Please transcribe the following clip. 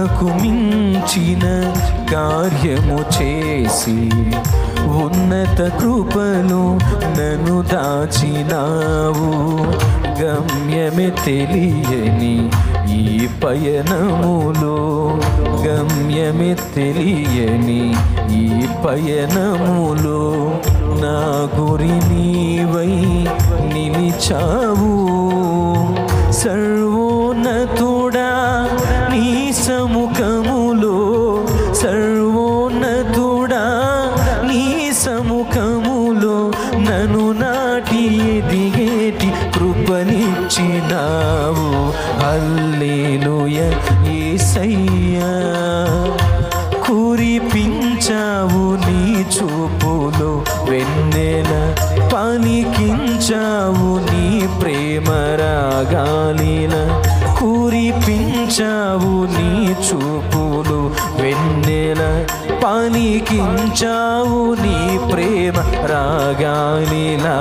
ఊహకు మించిన కార్యము చేసి ఉన్నత కృపలో నన్ను దాచినావు. గమ్యమే తెలియని ఈ పయనములో, గమ్యమే తెలియని ఈ పయనములో నా గురి నీవై నిలిచావు. సర్వోన్నతుడా నీ సముఖములో, సర్వోన్నతుడా నీ సముఖములో నన్ను నాటి ఎదిగేటి కృపనిచ్చినావు. హల్లెలూయా యేసయ్యా, కురిపించావు నీ చూపులో వెన్నెల, పలికించావు నీ ప్రేమ రాగాలిల. కురిపించావు నీ చూపులు వెన్నెల, పలికించావు నీ ప్రేమ రాగాలిలా.